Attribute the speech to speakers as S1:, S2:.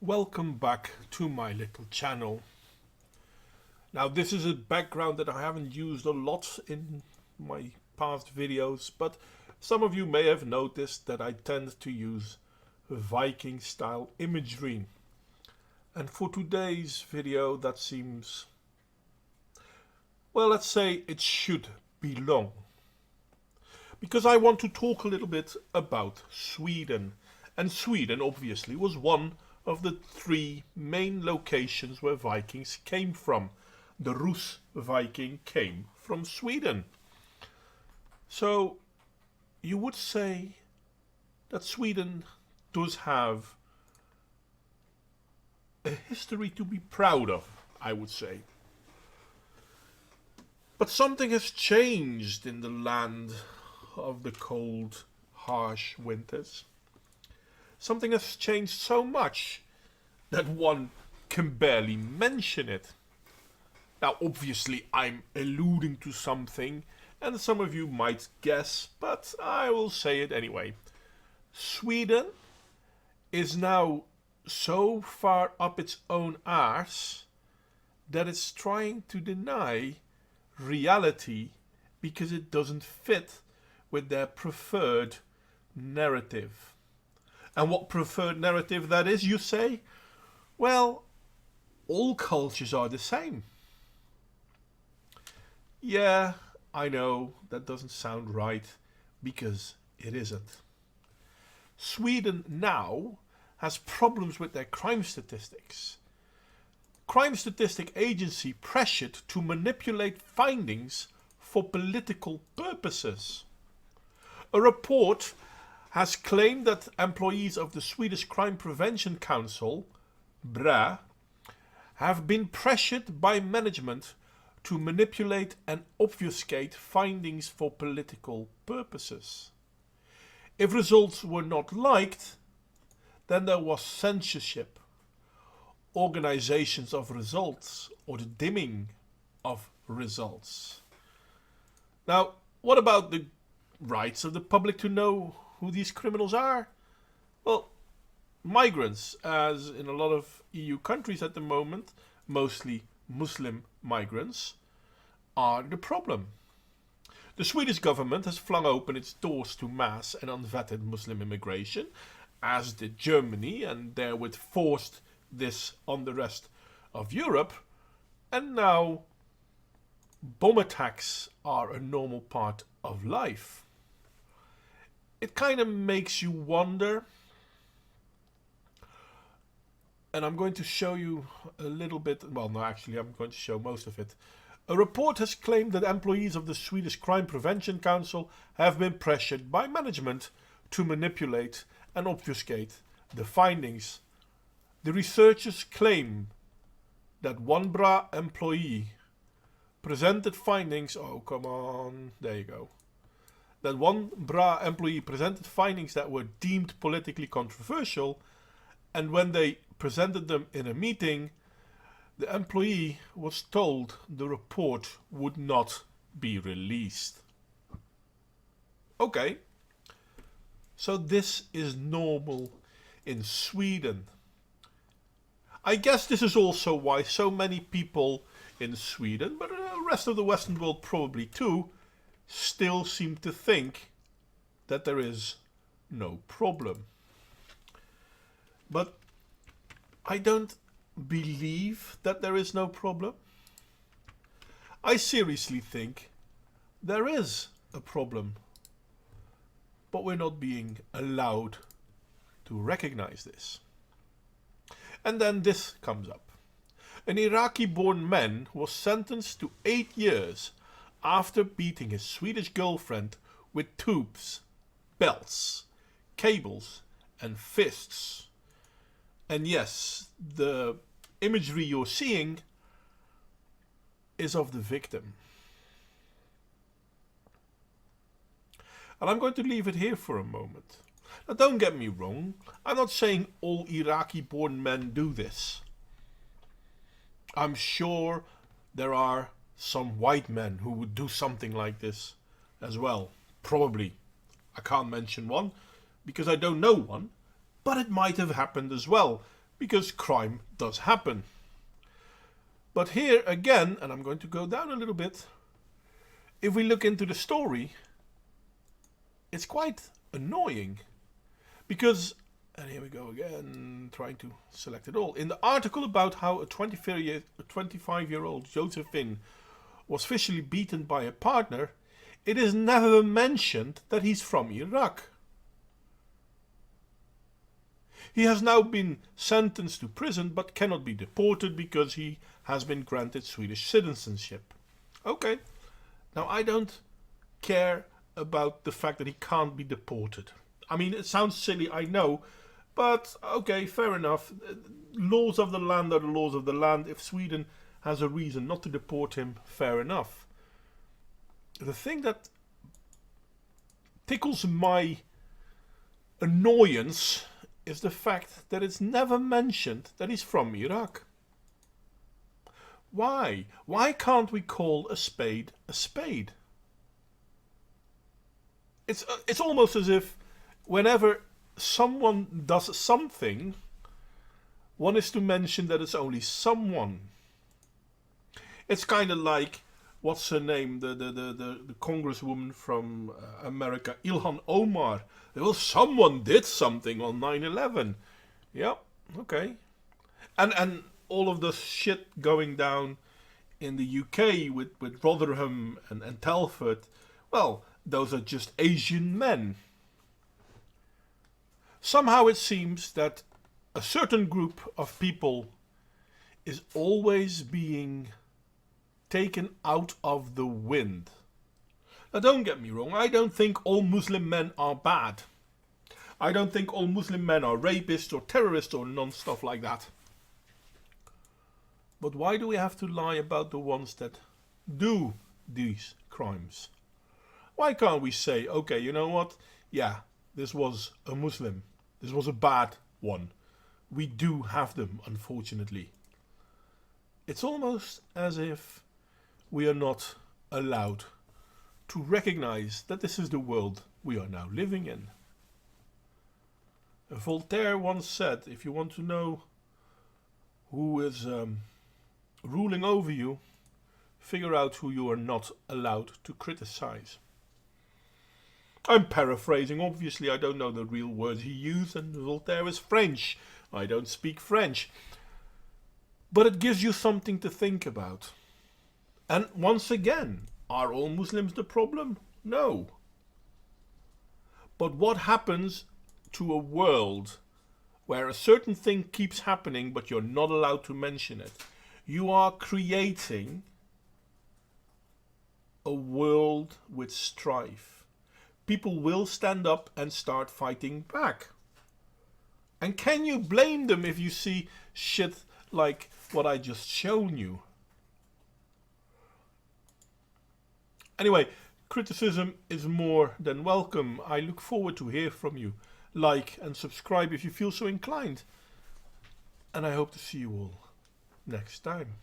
S1: Welcome back to my little channel. Now this is a background that I haven't used a lot in my past videos, but some of you may have noticed that I tend to use Viking style imagery. And for today's video that seems, well, let's say it should be long. Because I want to talk a little bit about Sweden. And Sweden obviously was one of the three main locations where Vikings came from. The Rus Viking came from Sweden. So you would say that Sweden does have a history to be proud of, I would say. But something has changed in the land of the cold, harsh winters. Something has changed so much that one can barely mention it. Now, obviously, I'm alluding to something, and some of you might guess, but I will say it anyway. Sweden is now so far up its own arse that it's trying to deny reality because it doesn't fit with their preferred narrative. And what preferred narrative that is, you say? Well, all cultures are the same. Yeah, I know that doesn't sound right, because it isn't. Sweden now has problems with their crime statistics. Crime Statistic Agency pressured to manipulate findings for political purposes. A report has claimed that employees of the Swedish Crime Prevention Council, BRA, have been pressured by management to manipulate and obfuscate findings for political purposes. If results were not liked, then there was censorship, organizations of results, or the dimming of results. Now, what about the rights of the public to know who these criminals are? Well, migrants, as in a lot of EU countries at the moment, mostly Muslim migrants, are the problem. The Swedish government has flung open its doors to mass and unvetted Muslim immigration, as did Germany, and therewith forced this on the rest of Europe, and now bomb attacks are a normal part of life. It kind of makes you wonder, and I'm going to show you a little bit, well no, actually I'm going to show most of it. A report has claimed that employees of the Swedish Crime Prevention Council have been pressured by management to manipulate and obfuscate the findings. The researchers claim that one BRA employee presented findings, oh come on, there you go. That one BRA employee presented findings that were deemed politically controversial, and when they presented them in a meeting, the employee was told the report would not be released. Okay, so this is normal in Sweden. I guess this is also why so many people in Sweden, but the rest of the Western world probably too, still seem to think that there is no problem. But I don't believe that there is no problem. I seriously think there is a problem, but we're not being allowed to recognize this. And then this comes up. An Iraqi-born man was sentenced to 8 years after beating his Swedish girlfriend with tubes, belts, cables, and fists. And yes, the imagery you're seeing is of the victim. And I'm going to leave it here for a moment. Now don't get me wrong, I'm not saying all Iraqi-born men do this. I'm sure there are some white men who would do something like this as well. Probably. I can't mention one because I don't know one, but it might have happened as well. because crime does happen. But here again, and I'm going to go down a little bit, if we look into the story, it's quite annoying. Because, and here we go again, trying to select it all. In the article about how a 25-year-old Josephine was officially beaten by a partner, it is never mentioned that he's from Iraq. He has now been sentenced to prison but cannot be deported because he has been granted Swedish citizenship. Okay, now I don't care about the fact that he can't be deported. I mean, it sounds silly, I know, but okay, fair enough. Laws of the land are the laws of the land. If Sweden has a reason not to deport him, fair enough. The thing that tickles my annoyance is the fact that it's never mentioned that he's from Iraq. Why? Why can't we call a spade a spade? It's almost as if whenever someone does something, one is to mention that it's only someone. It's kind of like, what's her name, the congresswoman from America, Ilhan Omar. Well, someone did something on 9/11. Yeah, okay. And all of the shit going down in the UK with Rotherham and Telford, well, those are just Asian men. Somehow it seems that a certain group of people is always being taken out of the wind. Now don't get me wrong, I don't think all Muslim men are bad. I don't think all Muslim men are rapists or terrorists or non-stuff like that. But why do we have to lie about the ones that do these crimes? Why can't we say, okay, you know what? Yeah, this was a Muslim. This was a bad one. We do have them, unfortunately. It's almost as if we are not allowed to recognize that this is the world we are now living in. Voltaire once said, if you want to know who is ruling over you, figure out who you are not allowed to criticize. I'm paraphrasing, obviously I don't know the real words he used, and Voltaire is French. I don't speak French. But it gives you something to think about. And once again, are all Muslims the problem? No. But what happens to a world where a certain thing keeps happening but you're not allowed to mention it? You are creating a world with strife. People will stand up and start fighting back. And can you blame them if you see shit like what I just shown you? Anyway, criticism is more than welcome. I look forward to hear from you. Like and subscribe if you feel so inclined. And I hope to see you all next time.